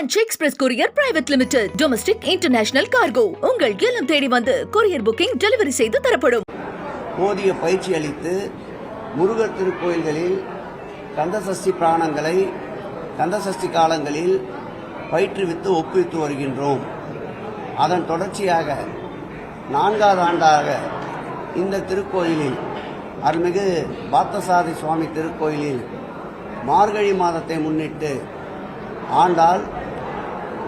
Ranch Express Courier Private Limited. Domestic International Cargo. உங்கள் இல்லம் தேடி வந்து கொரியர் புக்கிங் டெலிவரி செய்து தரப்படும். போதிய பயிற்சி அளித்து முருகர் திருக்கோயில்களில் கந்தசஷ்டி பிராணங்களை கந்தசஷ்டி காலங்களில் பயிற்றுவித்து ஒப்புவித்து வருகின்றோம். அதன் தொடர்ச்சியாக 4வது ஆண்டாக இந்த திருக்கோயிலில் அருள்மிகு பார்த்தசாரதி சுவாமி திருக்கோயிலில் மார்கழி மாதத்தை முன்னிட்டு ஆண்டாள்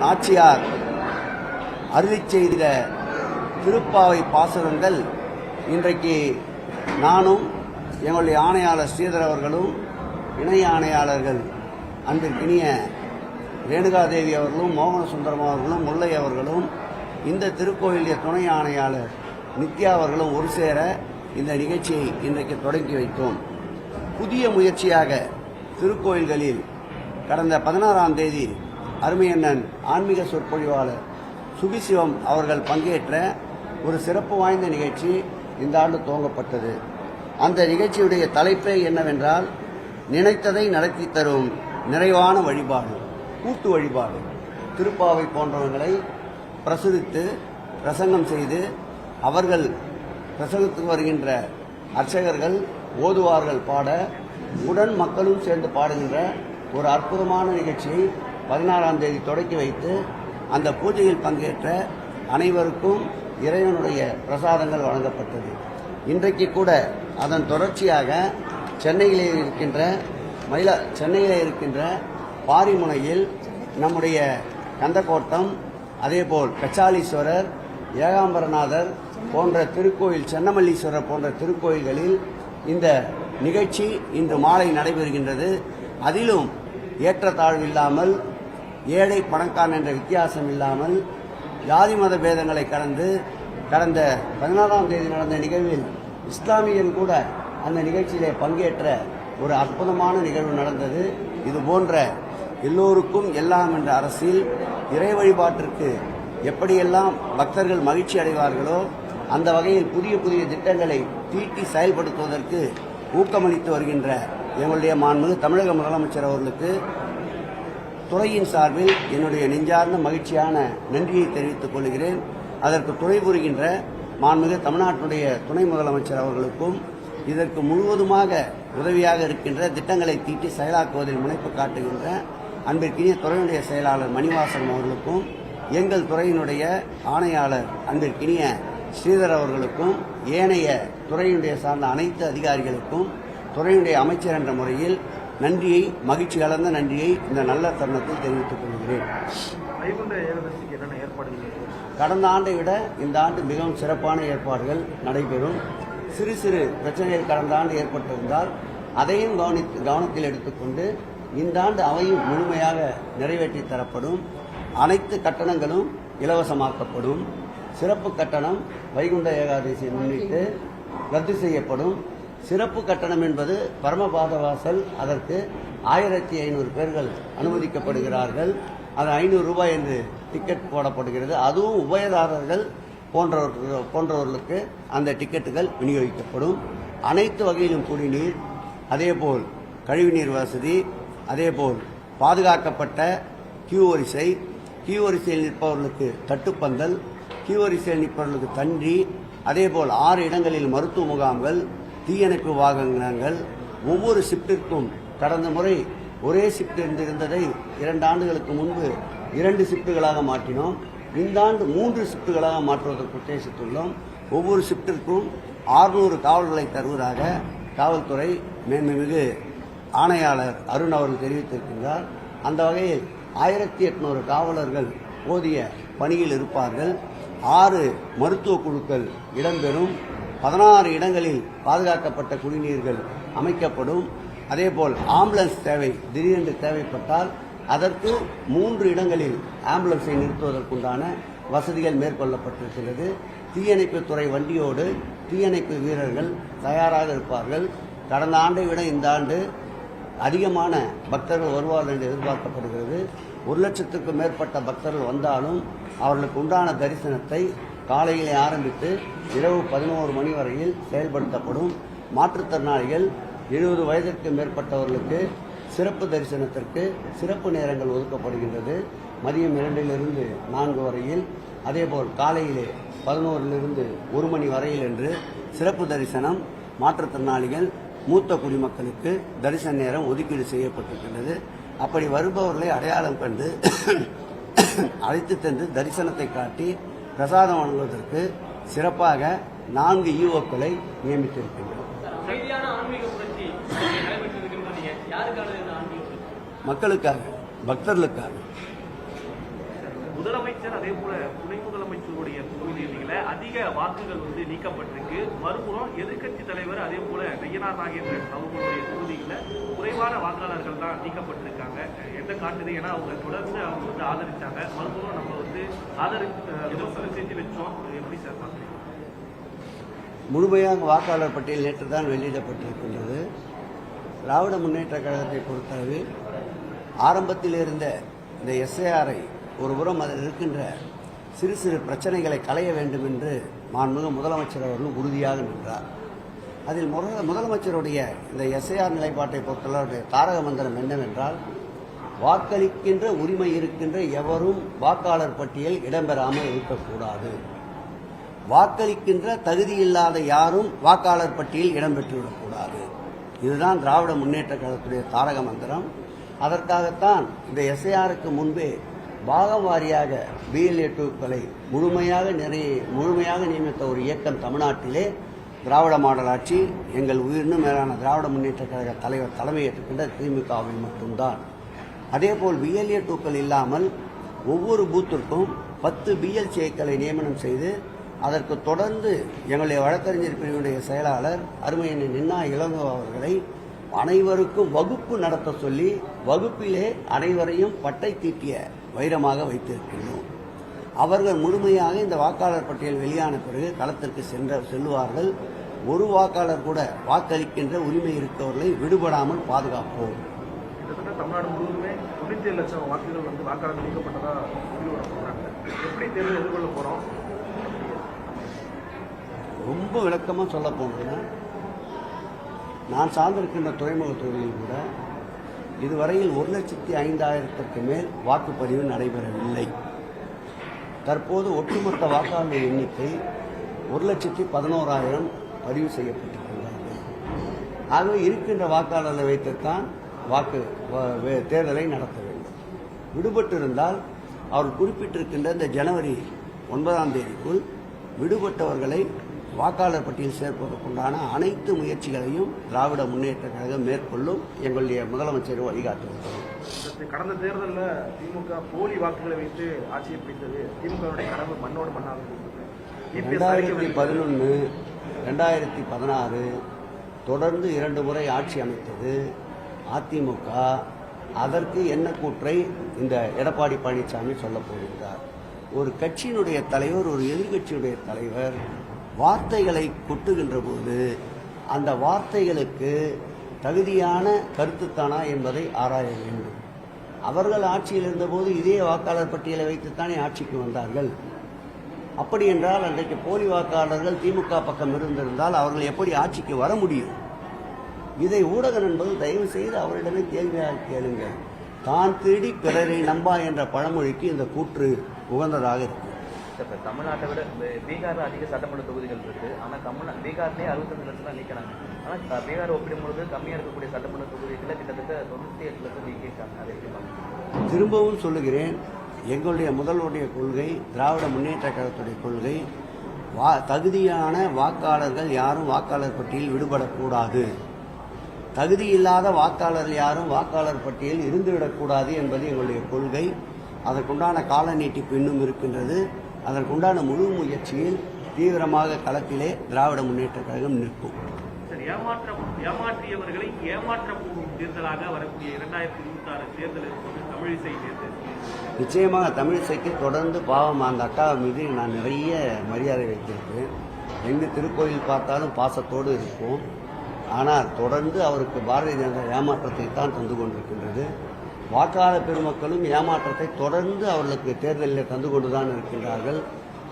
நாச்சியார் அருளிச் செய்த திருப்பாவை பாசுரங்கள் இன்றைக்கு நானும் எங்களுடைய ஆணையாளர் ஸ்ரீதர் அவர்களும் இணை ஆணையாளர்கள் அன்பிற்கினிய ரேணுகாதேவி அவர்களும் மோகன சுந்தரம் அவர்களும் முல்லை அவர்களும் இந்த திருக்கோயிலுடைய துணை ஆணையாளர் நித்யா அவர்களும் ஒரு சேர இந்த நிகழ்ச்சியை இன்றைக்கு தொடங்கி வைத்தோம். புதிய முயற்சியாக திருக்கோயில்களில் கடந்த 16ஆம் தேதி அருமையண்ணன் ஆன்மீக சொற்பொழிவாளர் சுபிசிவம் அவர்கள் பங்கேற்ற ஒரு சிறப்பு வாய்ந்த நிகழ்ச்சி இந்த ஆண்டு துவங்கப்பட்டது. அந்த நிகழ்ச்சியுடைய தலைப்பே என்னவென்றால், நினைத்ததை நடத்தி தரும் நிறைவான வழிபாடு, கூட்டு வழிபாடு. திருப்பாவை போன்றவர்களை பிரசுரித்து பிரசங்கம் செய்து அவர்கள் பிரசங்கத்துக்கு வருகின்ற அர்ச்சகர்கள் ஓதுவார்கள் பாட உடன் மக்களும் சேர்ந்து பாடுகின்ற ஒரு அற்புதமான நிகழ்ச்சியை 16ஆம் தேதி தொடக்கி வைத்து அந்த பூஜையில் பங்கேற்ற அனைவருக்கும் இறைவனுடைய பிரசாதங்கள் வழங்கப்பட்டது. இன்றைக்கு கூட அதன் தொடர்ச்சியாக சென்னையிலே இருக்கின்ற பாரிமுனையில் நம்முடைய கந்தக்கோட்டம், அதேபோல் கச்சாலீஸ்வரர், ஏகாம்பரநாதர் போன்ற திருக்கோயில், சென்னமல்லீஸ்வரர் போன்ற திருக்கோயில்களில் இந்த நிகழ்ச்சி இன்று மாலை நடைபெறுகின்றது. அதிலும் ஏற்றத்தாழ்வு இல்லாமல், ஏழை பணக்காரன் என்ற வித்தியாசம் இல்லாமல், ஜாதி மத பேதங்களை கடந்த 14ஆம் தேதி நடந்த நிகழ்வில் இஸ்லாமியன் கூட அந்த நிகழ்ச்சியிலே பங்கேற்ற ஒரு அற்புதமான நிகழ்வு நடந்தது. இது போன்ற எல்லோருக்கும் எல்லாம் என்ற அரசில் இறை வழிபாட்டிற்கு எப்படியெல்லாம் பக்தர்கள் மகிழ்ச்சி அடைவார்களோ அந்த வகையில் புதிய புதிய திட்டங்களை தீட்டி செயல்படுத்துவதற்கு ஊக்கமளித்து வருகின்ற எங்களுடைய மாண்புமிகு தமிழக முதலமைச்சர் அவர்களுக்கு துறையின் சார்பில் என்னுடைய நெஞ்சார்ந்த மகிழ்ச்சியான நன்றியை தெரிவித்துக் கொள்கிறேன். அதற்கு துணை புரிகின்ற மாண்புமிகு தமிழ்நாட்டினுடைய துணை முதலமைச்சர் அவர்களுக்கும் இதற்கு முழுவதுமாக உதவியாக இருக்கின்ற திட்டங்களை தீட்டி செயலாக்குவதில் முனைப்பு காட்டுகின்ற அன்பிற்கினிய துறையினுடைய செயலாளர் மணிவாசகம் அவர்களுக்கும், எங்கள் துறையினுடைய ஆணையாளர் அன்பிற்கினிய ஸ்ரீதர் அவர்களுக்கும், ஏனைய துறையினுடைய சார்ந்த அனைத்து அதிகாரிகளுக்கும், துறையினுடைய அமைச்சர் என்ற முறையில் நன்றியை, மகிழ்ச்சி கலந்த நன்றியை இந்த நல்ல தருணத்தில் தெரிவித்துக் கொள்கிறேன். கடந்த ஆண்டை விட இந்த ஆண்டு மிகவும் சிறப்பான ஏற்பாடுகள் நடைபெறும். சிறு சிறு பிரச்சனைகள் கடந்த ஆண்டு ஏற்பட்டிருந்தால் அதையும் கவனத்தில் எடுத்துக்கொண்டு இந்த ஆண்டு அவையும் முழுமையாக நிறைவேற்றி தரப்படும். அனைத்து கட்டணங்களும் இலவசமாக்கப்படும். சிறப்பு கட்டணம் வைகுண்ட ஏகாதசியை முன்னிட்டு ரத்து செய்யப்படும். சிறப்பு கட்டணம் என்பது பரமபாத வாசல், அதற்கு 1500 பேர்கள் அனுமதிக்கப்படுகிறார்கள். அது 500 ரூபாய் என்று டிக்கெட் போடப்படுகிறது. அதுவும் உபயதாரர்கள் போன்றவர்களுக்கு அந்த டிக்கெட்டுகள் விநியோகிக்கப்படும். அனைத்து வகையிலும் குடிநீர், அதேபோல் கழிவுநீர் வசதி, அதேபோல் பாதுகாக்கப்பட்ட கியூ வரிசையில் நிற்பவர்களுக்கு தட்டுப்பந்தல், கியூ வரிசையில் நிற்பவர்களுக்கு தன்றி, அதேபோல் 6 இடங்களில் மருத்துவ முகாம்கள், தீயணைப்பு வாகனங்கள். ஒவ்வொரு ஷிப்டிற்கும் கடந்த முறை ஒரே ஷிப்ட் இருந்ததை 2 ஆண்டுகளுக்கு முன்பு 2 ஷிப்டுகளாக மாற்றினோம். இந்த ஆண்டு 3 ஷிப்டுகளாக மாற்றுவதற்கு உத்தேசித்துள்ளோம். ஒவ்வொரு ஷிப்டிற்கும் 600 காவலர்களை தருவதாக காவல்துறை மேன்மிகு ஆணையாளர் அருண் அவர்கள் தெரிவித்திருக்கின்றார். அந்த வகையில் 1800 காவலர்கள் போதிய பணியில் இருப்பார்கள். 6 மருத்துவ குழுக்கள் இடம்பெறும். 16 இடங்களில் பாதுகாக்கப்பட்ட குடிநீர்கள் அமைக்கப்படும். அதேபோல் ஆம்புலன்ஸ் திடீரென்று தேவைப்பட்டால் அதற்கு 3 இடங்களில் ஆம்புலன்ஸை நிறுத்துவதற்குண்டான வசதிகள் மேற்கொள்ளப்பட்டிருக்கிறது. தீயணைப்பு துறை வண்டியோடு தீயணைப்பு வீரர்கள் தயாராக இருப்பார்கள். கடந்த ஆண்டை விட இந்த ஆண்டு அதிகமான பக்தர்கள் வருவார்கள் என்று எதிர்பார்க்கப்படுகிறது. 1 லட்சத்துக்கும் மேற்பட்ட பக்தர்கள் வந்தாலும் அவர்களுக்கு உண்டான தரிசனத்தை காலையிலே ஆரம்பித்து இரவு 11 மணி வரையில் செயல்படுத்தப்படும். மாற்றுத்திறனாளிகள் 70 வயதிற்கு மேற்பட்டவர்களுக்கு சிறப்பு தரிசனத்திற்கு சிறப்பு நேரங்கள் ஒதுக்கப்படுகின்றது. மதியம் 2லிருந்து 4 வரையில், அதேபோல் காலையிலே 11லிருந்து 1 மணி வரையில் என்று சிறப்பு தரிசனம் மாற்றுத்திறனாளிகள் மூத்த குடிமக்களுக்கு தரிசன நேரம் ஒதுக்கீடு செய்யப்பட்டிருக்கின்றது. அப்படி வருபவர்களை அடையாளம் கண்டு அழைத்து சென்று தரிசனத்தை காட்டி பிரசாதம் வழங்குவதற்கு சிறப்பாக 4 ஈஓக்களை நியமித்திருக்கின்றனர். மக்களுக்காக, பக்தர்களுக்காக. முதலமைச்சர் அதே போல துணை முதலமைச்சருடைய தொகுதிகளில் அதிக வாக்குகள் நீக்கப்பட்டிருக்கு. மறுபுறம் எதிர்கட்சி தலைவர் அதே போல நயினார் நாகேந்திரன் அவர்களுடைய தொகுதிகளில் குறைவான வாக்காளர்கள் தான் நீக்கப்பட்டிருக்காங்க. எந்த காட்டுது? ஏன்னா அவங்க தொடர்ந்து அவங்க ஆதரிச்சாங்க. மறுபுறம் நம்ம விமர்சனம் செஞ்சு வச்சோம். எப்படி சார் பார்க்குறீங்க? முழுமையாக வாக்காளர் பட்டியல் நேற்று தான் வெளியிடப்பட்டிருக்கின்றது. திராவிட முன்னேற்ற கழகத்தை பொறுத்தளவில் ஆரம்பத்தில் இருந்த இந்த எஸ்ஐஆரை ஒருபுறம் அதில் இருக்கின்ற சிறு சிறு பிரச்சனைகளை களைய வேண்டும் என்று மாண்புமிகு முதலமைச்சர் அவர்கள் உறுதியாக நின்றார். அதில் முதலமைச்சருடைய இந்த எஸ்ஐஆர் நிலைப்பாட்டை பொறுத்தவரை தாரக மந்திரம் என்னவென்றால், வாக்களிக்கின்ற உரிமை இருக்கின்ற எவரும் வாக்காளர் பட்டியல் இடம்பெறாமல் இருக்கக்கூடாது, வாக்களிக்கின்ற தகுதியில்லாத யாரும் வாக்காளர் பட்டியல் இடம்பெற்றுவிடக்கூடாது. இதுதான் திராவிட முன்னேற்ற கழகத்துடைய தாரக மந்திரம். அதற்காகத்தான் இந்த எஸ்ஐஆருக்கு முன்பே பாகம் வாரியாக BLA2க்களை முழுமையாக நியமித்த ஒரு இயக்கம் தமிழ்நாட்டிலே திராவிட மாடல் ஆட்சி, எங்கள் உயிரினும் மேலான திராவிட முன்னேற்ற கழக தலைவர் தலைமையேற்றுக்கின்ற திமுகவில் மட்டும்தான். அதேபோல் BLA2க்கள் இல்லாமல் ஒவ்வொரு பூத்திற்கும் 10 BLCக்களை நியமனம் செய்து அதற்கு தொடர்ந்து எங்களுடைய வழக்கறிஞர் பிரிவினுடைய செயலாளர் அருமையண்ண நின்னா இளங்கோ அவர்களை அனைவருக்கும் வகுப்பு நடத்த சொல்லி வகுப்பிலே அனைவரையும் பட்டை தீட்டிய வைரமாக வைத்திருக்கின்றோம். அவர்கள் முழுமையாக இந்த வாக்காளர் பட்டியல் வெளியான பிறகு களத்திற்கு செல்லுவார்கள். ஒரு வாக்காளர் கூட வாக்களிக்கின்ற உரிமை இருக்கவர்களை விடுபடாமல் பாதுகாப்போம். கிட்டத்தட்ட தமிழ்நாடு முழுவதுமே 97 லட்சம் வாக்குகள் வாக்காளர் நீக்கப்பட்டதா சொல்றாங்க. எப்படி தேர்தல் எதிர்கொள்ள போறோம்? ரொம்ப விளக்கமாக சொல்ல போனதுன்னா, நான் சார்ந்திருக்கின்ற துறைமுக தொகுதியில் கூட இதுவரையில் 1,05,000க்கு மேல் வாக்குப்பதிவு நடைபெறவில்லை. தற்போது ஒட்டுமொத்த வாக்காளர் எண்ணிக்கை 1,11,000 பதிவு செய்யப்பட்டிருக்கின்றார்கள். ஆகவே இருக்கின்ற வாக்காளர்களை வைத்துத்தான் தேர்தலை நடத்த வேண்டும். விடுபட்டிருந்தால் அவர் குறிப்பிட்டிருக்கின்ற இந்த ஜனவரி 9ஆம் தேதிக்குள் விடுபட்டவர்களை வாக்காளர் பட்டியல் சேர்ப்பதற்குண்டான அனைத்து முயற்சிகளையும் திராவிட முன்னேற்ற கழகம் மேற்கொள்ளும். எங்களுடைய முதலமைச்சர் வழிகாட்டுகிறார். கடந்த தேர்தலில் திமுக போலி வாக்குகளை வைத்து ஆட்சியை பிடித்தது. திமுகவுடைய கனவு மண்ணோடு மண்ணாக 2011, 2016 தொடர்ந்து 2 முறை ஆட்சி அமைத்தது அதிமுக. அதற்கு என்ன கூற்றை இந்த எடப்பாடி பழனிசாமி சொல்ல போகிறார்? ஒரு கட்சியினுடைய தலைவர், ஒரு எதிர்கட்சியுடைய தலைவர் வார்த்தைகளை கொட்டுகின்ற போது அந்த வார்த்தைகளுக்கு தகுதியான கருத்துத்தானா என்பதை ஆராய வேண்டும். அவர்கள் ஆட்சியில் இருந்தபோது இதே வாக்காளர் பட்டியலை வைத்துத்தானே ஆட்சிக்கு வந்தார்கள். அப்படி என்றால் அன்றைக்கு போலி வாக்காளர்கள் திமுக பக்கம் இருந்திருந்தால் அவர்கள் எப்படி ஆட்சிக்கு வர முடியும்? இதை ஊடக நண்பர்கள் தயவு செய்து அவரிடமே கேள்வியாக கேளுங்கள். தான் தேடி பிறரை நம்பா என்ற பழமொழிக்கு இந்த கூற்று உகந்ததாக இருக்கும். இப்போ தமிழ்நாட்டை விட பீகாரில் அதிக சட்டமன்ற தொகுதிகள் இருக்கு. ஆனால் பீகார்லேயே 65 லட்சம் தான் நீக்கிறாங்க. ஆனால் பீகார் ஒப்பிடும்பொழுது கம்மியாக இருக்கக்கூடிய சட்டமன்ற தொகுதிகளில் கிட்டத்தட்ட 98 லட்சம் நீக்கியிருக்காங்க. அதை எப்படி திரும்பவும் சொல்லுகிறேன், எங்களுடைய முதல்வருடைய கொள்கை, திராவிட முன்னேற்ற கழகத்துடைய கொள்கை, தகுதியான வாக்காளர்கள் யாரும் வாக்காளர் பட்டியலில் விடுபடக்கூடாது, தகுதியில்லாத வாக்காளர்கள் யாரும் வாக்காளர் பட்டியலில் இருந்துவிடக்கூடாது என்பது எங்களுடைய கொள்கை. அதற்குண்டான கால நீட்டிப்பு இன்னும் இருக்கின்றது. அதற்குண்டான முழு முயற்சியில் தீவிரமாக களத்திலே திராவிட முன்னேற்ற கழகம் நிற்கும். ஏமாற்றியவர்களை ஏமாற்றக்கூடும் தேர்தலாக வரக்கூடிய 2026 தேர்தல் தமிழிசை தேர்தல். நிச்சயமாக தமிழிசைக்கு தொடர்ந்து பாவம் அந்த அக்கா மீது நான் நிறைய மரியாதை வைத்திருக்கிறேன். எங்கு திருக்கோயில் பார்த்தாலும் பாசத்தோடு இருப்போம். ஆனால் தொடர்ந்து அவருக்கு பாரதிய ஜனதா ஏமாற்றத்தை தான் தந்து கொண்டிருக்கின்றது. வாக்காளர் பெருமக்களும் ஏமாற்றத்தை தொடர்ந்து அவர்களுக்கு தேர்தலில் தந்து கொண்டுதான் இருக்கின்றார்கள்.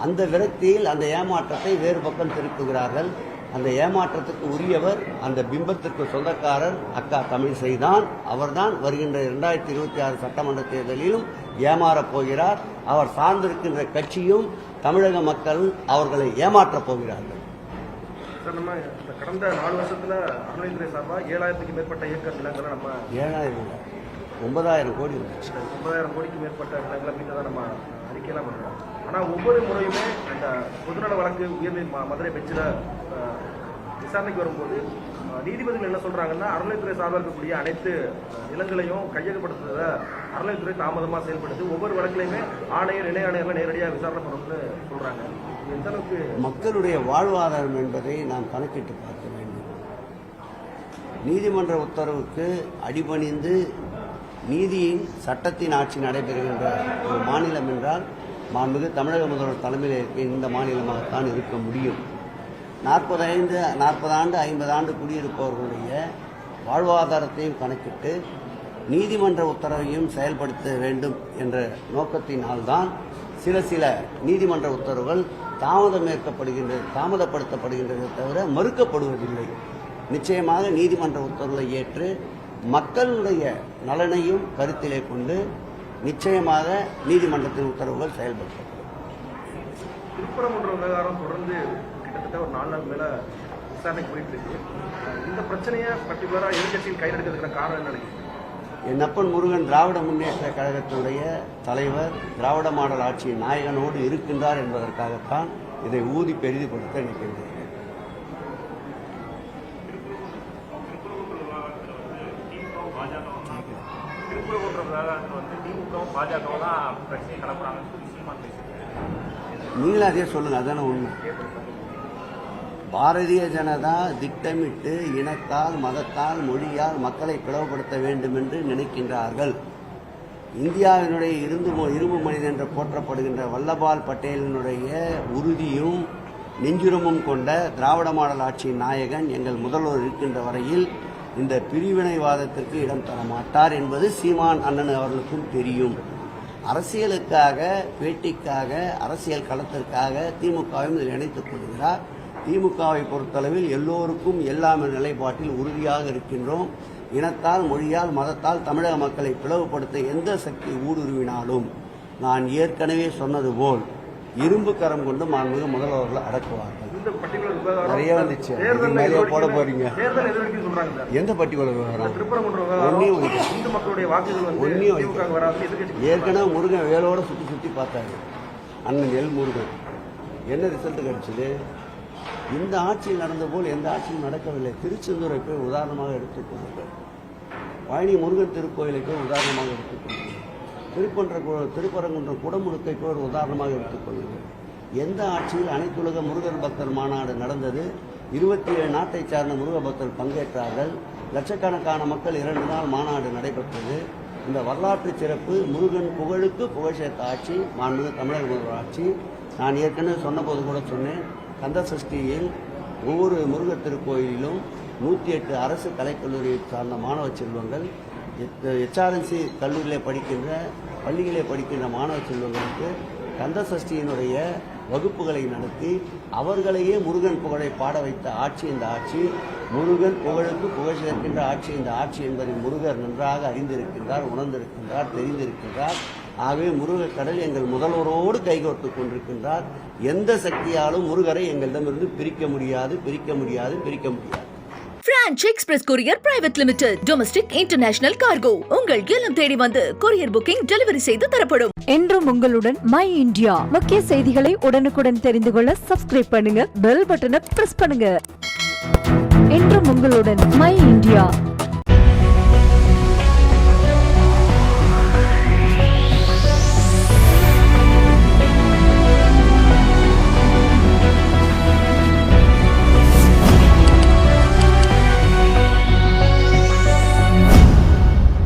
அந்த விரக்தியில் அந்த ஏமாற்றத்தை வேறு பக்கம் திருப்புகிறார்கள். அந்த ஏமாற்றத்துக்கு உரியவர், அந்த பிம்பத்திற்கு சொந்தக்காரர் அக்கா தமிழிசை தான். அவர்தான் வருகின்ற 2026 சட்டமன்ற தேர்தலிலும் ஏமாறப் போகிறார். அவர் சார்ந்திருக்கின்ற கட்சியும் தமிழக மக்கள் அவர்களை ஏமாற்றப் போகிறார்கள். சார், நம்ம இந்த கடந்த 4 வருஷத்துல அறநிலையத்துறை சார்பா 7000க்கு மேற்பட்ட ஏக்கர் நிலங்களை நம்ம 7,000 9,000 கோடி வந்துச்சு. 9,000 கோடிக்கு மேற்பட்ட நிலங்களை மீட்டதான் நம்ம அறிக்கையெல்லாம் பண்றோம். ஆனா ஒவ்வொரு முறையுமே அந்த பொதுநல வழக்கு உயர்நீதி மதுரை பெஞ்சில் விசாரணைக்கு வரும்போது நீதிபதிகள் என்ன சொல்றாங்கன்னா, அறநிலையத்துறை சார்பாக இருக்கக்கூடிய அனைத்து நிலங்களையும் கையகப்படுத்துறத அறநிலையத்துறை தாமதமா செயல்படுது. ஒவ்வொரு வழக்கிலையுமே ஆணையர், இணை ஆணையர்கள் நேரடியாக விசாரணை பண்ணணும்னு சொல்றாங்க. எந்த அளவுக்கு மக்களுடைய வாழ்வாதாரம் என்பதை நாம் கணக்கிட்டு பார்க்க வேண்டும். நீதிமன்ற உத்தரவுக்கு அடிபணிந்து நீதியின் சட்டத்தின் ஆட்சி நடைபெறுகின்ற ஒரு மாநிலம் என்றால் மாண்புமிகு தமிழக முதல்வர் தலைமையில் இருக்க இந்த மாநிலமாகத்தான் இருக்க முடியும். 40 ஆண்டு 50 ஆண்டு குடியிருப்பவர்களுடைய வாழ்வாதாரத்தையும் கணக்கிட்டு நீதிமன்ற உத்தரவையும் செயல்படுத்த வேண்டும் என்ற நோக்கத்தினால்தான் சில நீதிமன்ற உத்தரவுகள் தாமதப்படுத்தப்படுகின்றதை தவிர மறுக்கப்படுவதில்லை. நிச்சயமாக நீதிமன்ற உத்தரவுகளை ஏற்று மக்களுடைய நலனையும் கருத்திலே கொண்டு நிச்சயமாக நீதிமன்றத்தின் உத்தரவுகள் செயல்படுத்தப்படும். திருப்பரங்குன்ற விவகாரம் தொடர்ந்து கிட்டத்தட்ட ஒரு 4 நாள் மேல விசாரணை போயிட்டு இருக்கு. இந்த பிரச்சனையை பர்டிகுலரா எதிர்கட்சியில் கையில் எடுக்கிறதுக்கான காரணம் என்ன நினைக்கிறீங்க? என் அப்பன் முருகன் திராவிட முன்னேற்ற கழகத்தினுடைய தலைவர், திராவிட மாடல் ஆட்சியின் நாயகனோடு இருக்கின்றார் என்பதற்காகத்தான் இதை ஊதி பெரிதுபடுத்த நினைக்கின்றேன். நீங்களும் அதே சொல்லுங்க, அதான உண்மை. பாரதிய ஜனதா திட்டமிட்டு இனத்தால், மதத்தால், மொழியால் மக்களை பிளவுபடுத்த வேண்டும் என்று நினைக்கின்றார்கள். இந்தியாவினுடைய இரும்பு மனிதன் என்று போற்றப்படுகின்ற வல்லபால் பட்டேலினுடைய உறுதியும் நெஞ்சுரமும் கொண்ட திராவிட மாடல் ஆட்சியின் நாயகன் எங்கள் முதல்வர் இருக்கின்ற வரையில் இந்த பிரிவினைவாதத்திற்கு இடம் தர மாட்டார் என்பது சீமான் அண்ணன் அவர்களுக்கும் தெரியும். அரசியலுக்காக, பேட்டிக்காக, அரசியல் களத்திற்காக திமுகவையும் இதில் இணைத்துக் கொள்கிறார். திமுகவை பொறுத்தளவில் எல்லோருக்கும் எல்லாமே நிலைப்பாட்டில் உறுதியாக இருக்கின்றோம். இனத்தால், மொழியால், மதத்தால் தமிழக மக்களை பிளவுபடுத்த எந்த சக்தி ஊடுருவினாலும் நான் ஏற்கனவே சொன்னது போல் இரும்பு கரம் கொண்டு மாண்புமிகு முதல்வர்கள் அடக்குவார்கள். நிறைய வந்துச்சு, மேலேயே போட போறீங்க. எந்த பர்டிகுலர் விவகாரம்? ஏற்கனவே முருகன் வேலோட சுத்தி பார்த்தாரு அண்ணன் எல் முருகன். என்ன ரிசல்ட் கிடைச்சது? இந்த ஆட்சியில் நடந்த போல் எந்த ஆட்சியும் நடக்கவில்லை. திருச்செந்தூரை போய் உதாரணமாக எடுத்துக்கொள்ளுங்கள். பழனி முருகன் திருக்கோயிலை போய் உதாரணமாக எடுத்துக்கொள்ளுங்கள். திருப்பரங்குன்றம் குடமுழுக்கை போய் ஒரு உதாரணமாக எடுத்துக்கொள்ளுங்கள். எந்த ஆட்சியில் அனைத்துலக முருகன் பக்தர் மாநாடு நடந்தது? 27 நாட்டை சார்ந்த முருக பக்தர் பங்கேற்றார்கள். லட்சக்கணக்கான மக்கள் 2 நாள் மாநாடு நடைபெற்றது. இந்த வரலாற்று சிறப்பு முருகன் புகழுக்கு புகழ் சேர்த்த ஆட்சி மாண்புமிகு தமிழக முதல்வர் ஆட்சி. நான் ஏற்கனவே சொன்னபோது கூட சொன்னேன், கந்த சஷ்டியில் ஒவ்வொரு முருகர் திருக்கோயிலிலும் 108 அரசு கலைக்கல்லூரியை சார்ந்த மாணவ செல்வங்கள், HRNC பள்ளிகளே படிக்கின்ற மாணவ செல்வங்களுக்கு கந்த சஷ்டியினுடைய வகுப்புகளை நடத்தி அவர்களையே முருகன் புகழை பாட வைத்த ஆட்சி இந்த ஆட்சி. முருகன் புகழுக்கு புகழ் சேர்க்கின்ற ஆட்சி இந்த ஆட்சி என்பதை முருகர் நன்றாக அறிந்திருக்கின்றார், உணர்ந்திருக்கின்றார், தெரிந்திருக்கின்றார். ஆகவே முருகக் கடல் எங்கள் முதல்வரோடு கைகோர்த்து கொண்டிருக்கின்றார். எந்த சக்தியாலும் முருகரை எங்களிடமிருந்து பிரிக்க முடியாது. Branch express courier private limited. Domestic international cargo. உங்கள் இல்லம் தேடி வந்து கொரியர் புக்கிங் டெலிவரி செய்து தரப்படும். என்றும் உங்களுடன் மை இந்தியா. முக்கிய செய்திகளை உடனுக்குடன் தெரிந்து கொள்ள சப்ஸ்கிரைப் பண்ணுங்க, பெல் பட்டனை பிரஸ் பண்ணுங்க. என்றும் உங்களுடன் மை இந்தியா.